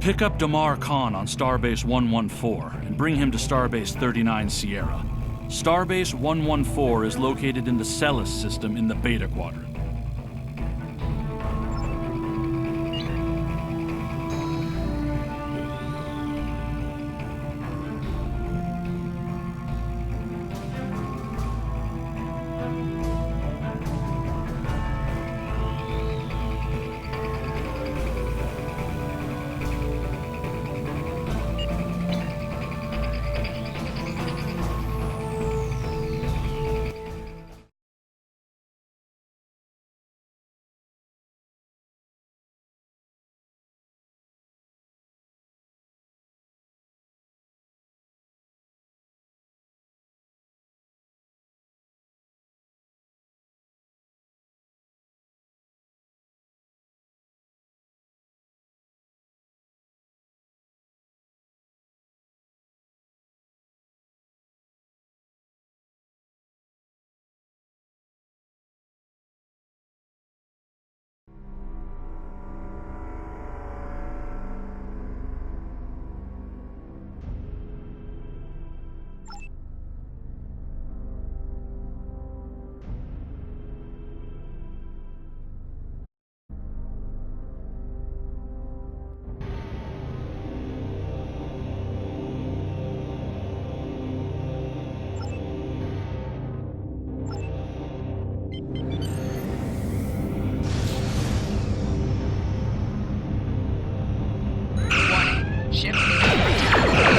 Pick up Damar Khan on Starbase 114 and bring him to Starbase 39 Sierra. Starbase 114 is located in the Celis system in the Beta Quadrant. Ship is under attack.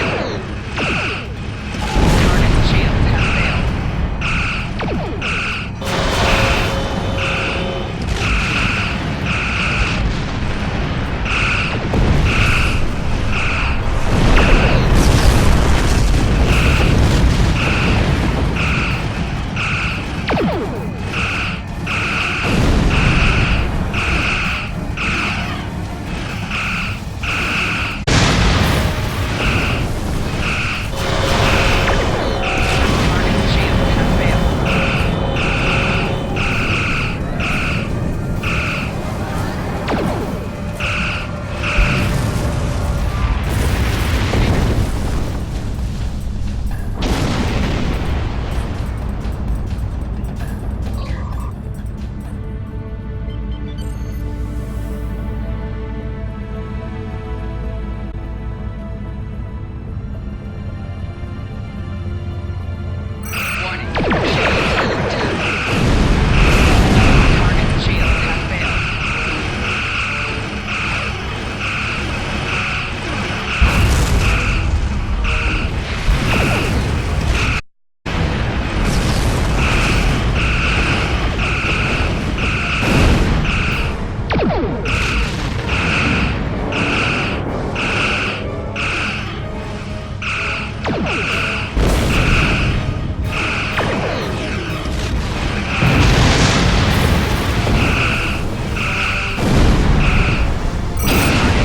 Target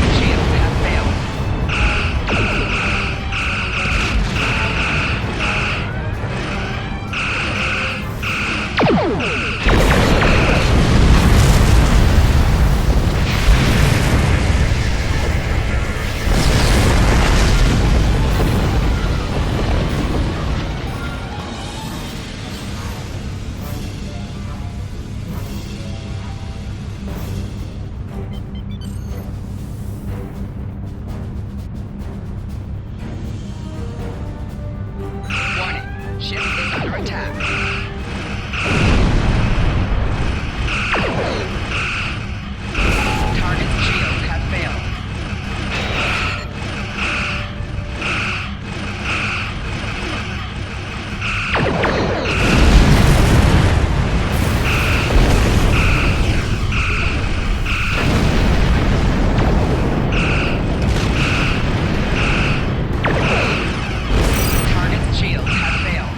shields have failed. Ship is under attack. Target shields have failed. Target shields have failed.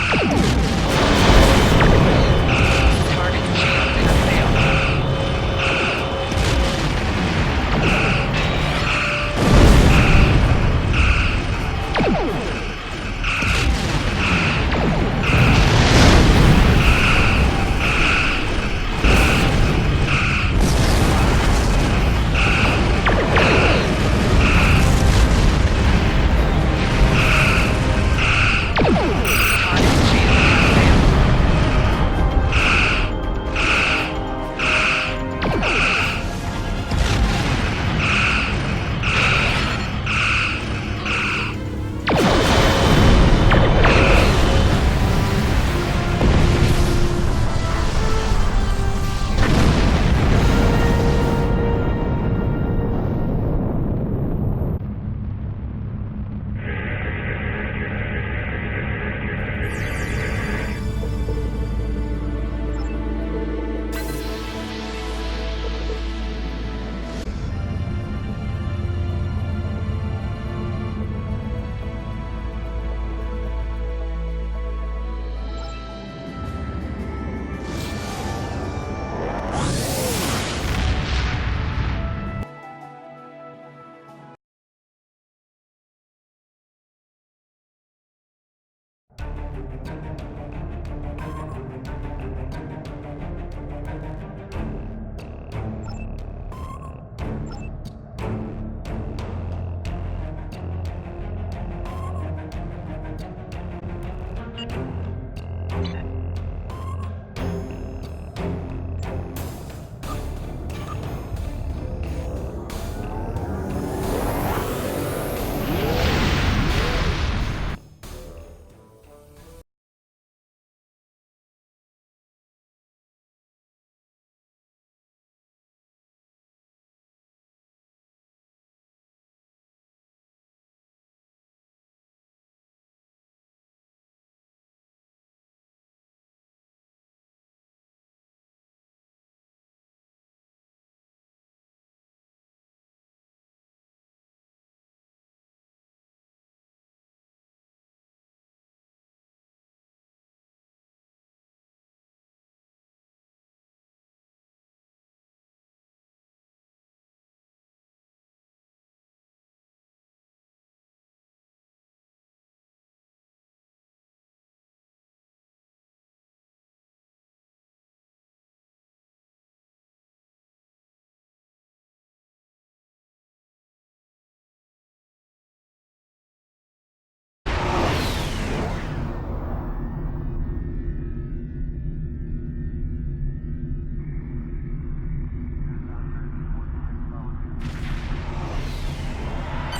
Target's shields have failed. Target's shields have failed.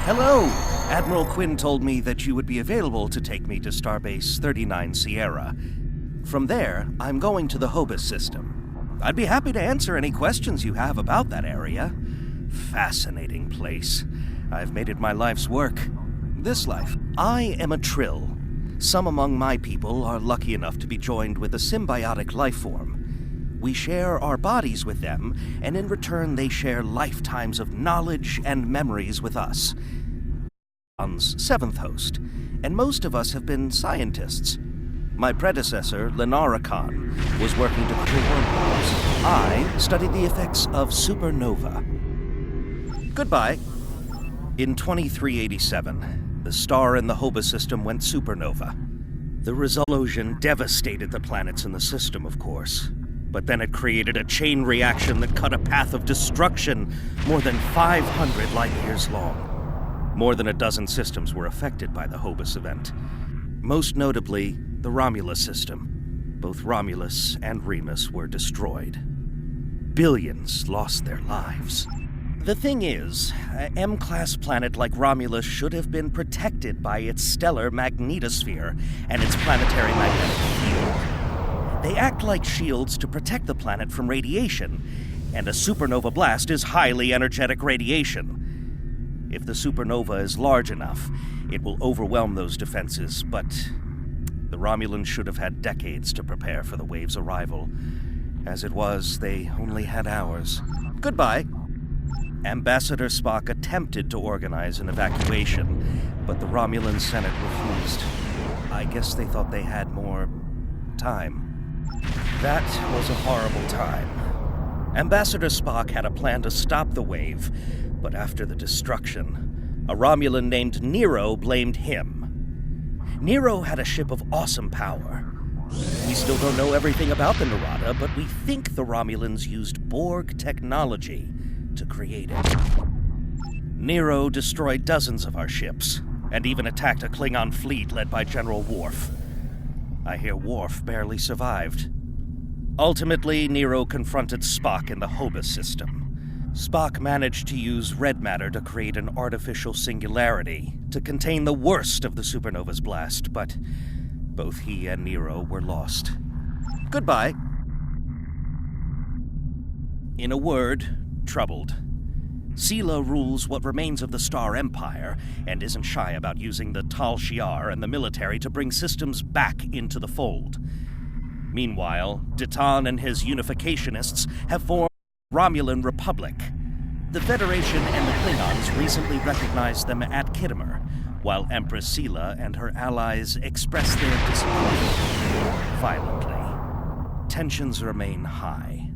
Hello! Admiral Quinn told me that you would be available to take me to Starbase 39 Sierra. From there, I'm going to the Hobus system. I'd be happy to answer any questions you have about that area. Fascinating place. I've made it my life's work. This life. I am a Trill. Some among my people are lucky enough to be joined with a symbiotic life form. We share our bodies with them, and in return they share lifetimes of knowledge and memories with us. On's seventh host, and most of us have been scientists. My predecessor, Lenara Khan, was working to cure wormholes. I studied the effects of supernova. Goodbye. In 2387, the star in the Hobus system went supernova. The explosion devastated the planets in the system, of course. But then it created a chain reaction that cut a path of destruction more than 500 light years long. More than a dozen systems were affected by the Hobus event. Most notably, the Romulus system. Both Romulus and Remus were destroyed. Billions lost their lives. The thing is, an M-class planet like Romulus should have been protected by its stellar magnetosphere and its planetary magnetic field. They act like shields to protect the planet from radiation, and a supernova blast is highly energetic radiation. If the supernova is large enough, it will overwhelm those defenses, but the Romulans should have had decades to prepare for the wave's arrival. As it was, they only had hours. Goodbye. Ambassador Spock attempted to organize an evacuation, but the Romulan Senate refused. I guess they thought they had more time. That was a horrible time. Ambassador Spock had a plan to stop the wave, but after the destruction, a Romulan named Nero blamed him. Nero had a ship of awesome power. We still don't know everything about the Narada, but we think the Romulans used Borg technology to create it. Nero destroyed dozens of our ships, and even attacked a Klingon fleet led by General Worf. I hear Worf barely survived. Ultimately, Nero confronted Spock in the Hobus system. Spock managed to use red matter to create an artificial singularity to contain the worst of the supernova's blast, but both he and Nero were lost. Goodbye. In a word, troubled. Sela rules what remains of the Star Empire, and isn't shy about using the Tal Shiar and the military to bring systems back into the fold. Meanwhile, Ditan and his unificationists have formed a Romulan Republic. The Federation and the Klingons recently recognized them at Khitomer, while Empress Sela and her allies express their disappointment violently. Tensions remain high.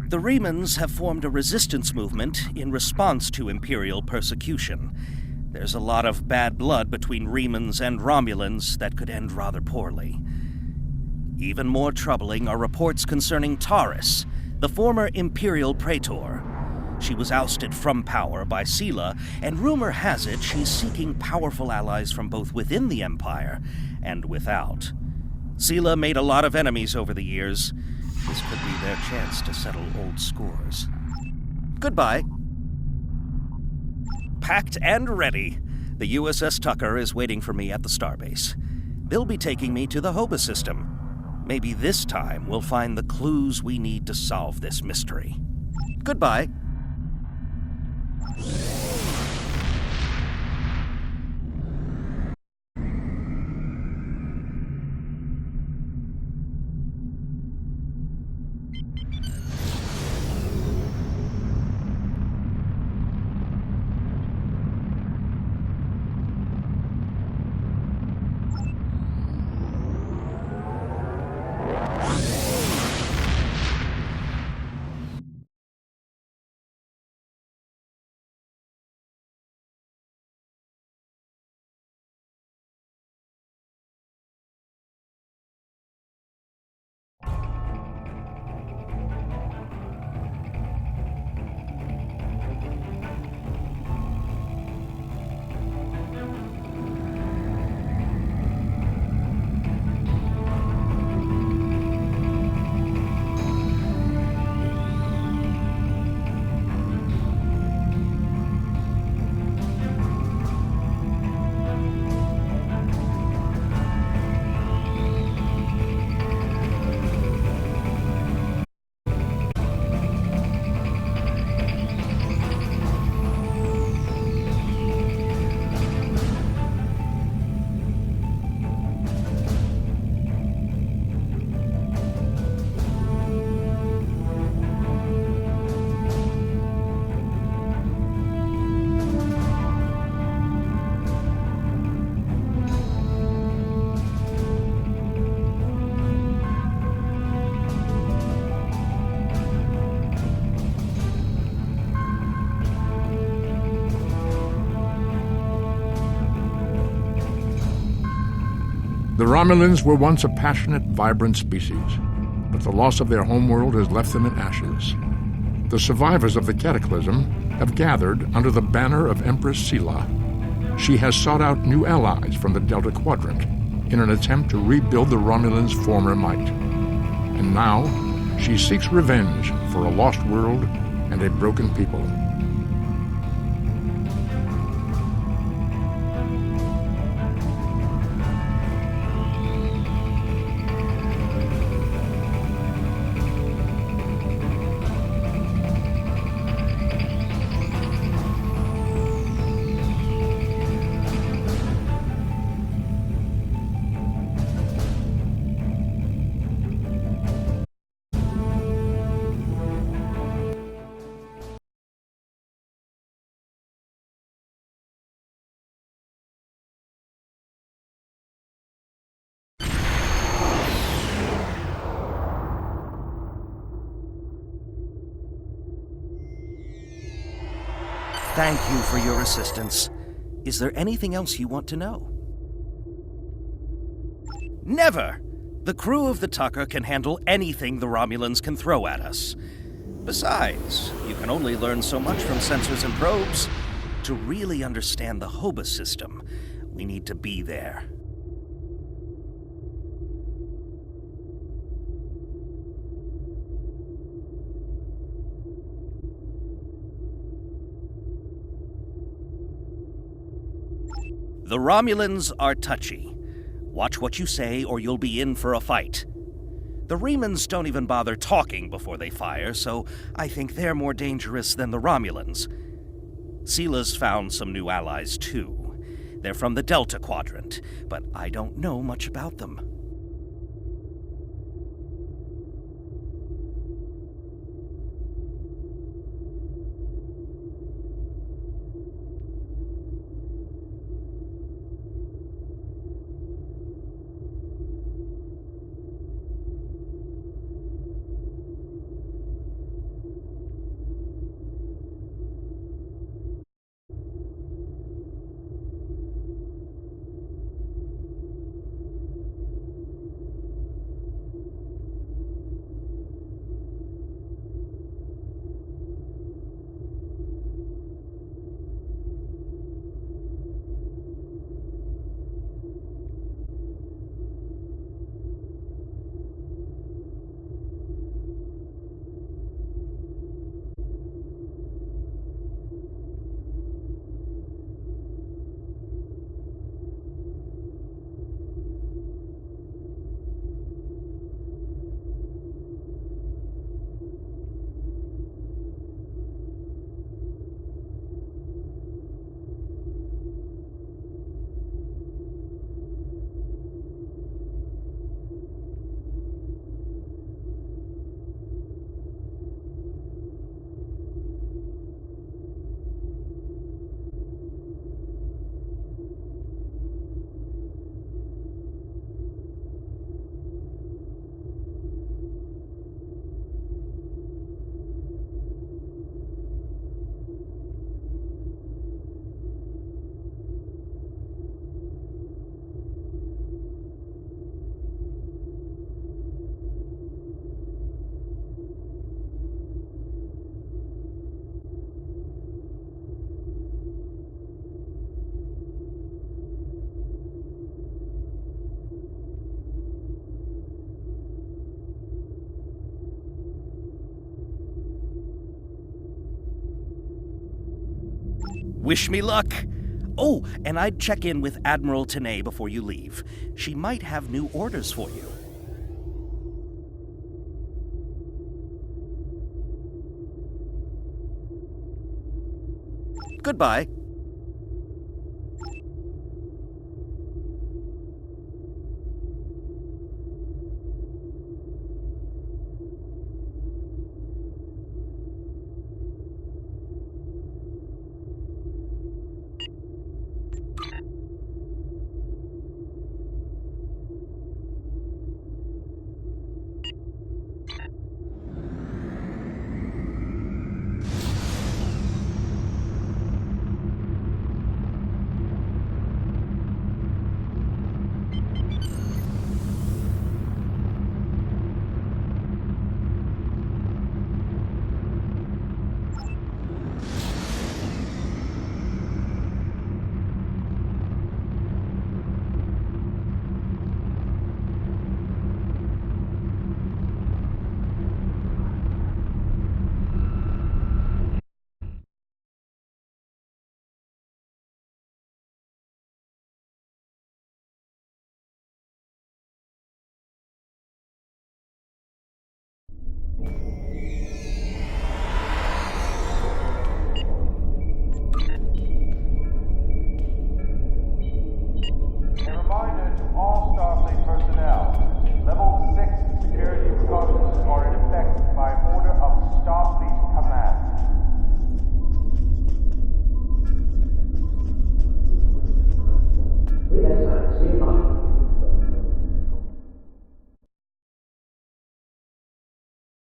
The Remans have formed a resistance movement in response to Imperial persecution. There's a lot of bad blood between Remans and Romulans that could end rather poorly. Even more troubling are reports concerning Taris, the former Imperial Praetor. She was ousted from power by Sela, and rumor has it she's seeking powerful allies from both within the Empire and without. Sela made a lot of enemies over the years. This could be their chance to settle old scores. Goodbye. Packed and ready. The USS Tucker is waiting for me at the starbase. They'll be taking me to the Hobus system. Maybe this time we'll find the clues we need to solve this mystery. Goodbye. The Romulans were once a passionate, vibrant species, but the loss of their homeworld has left them in ashes. The survivors of the Cataclysm have gathered under the banner of Empress Sela. She has sought out new allies from the Delta Quadrant in an attempt to rebuild the Romulans' former might. And now, she seeks revenge for a lost world and a broken people. Thank you for your assistance. Is there anything else you want to know? Never! The crew of the Tucker can handle anything the Romulans can throw at us. Besides, you can only learn so much from sensors and probes. To really understand the Hobus system, we need to be there. The Romulans are touchy. Watch what you say or you'll be in for a fight. The Remans don't even bother talking before they fire, so I think they're more dangerous than the Romulans. Seela's found some new allies too. They're from the Delta Quadrant, but I don't know much about them. Wish me luck! Oh, and I'd check in with Admiral Tenay before you leave. She might have new orders for you. Goodbye.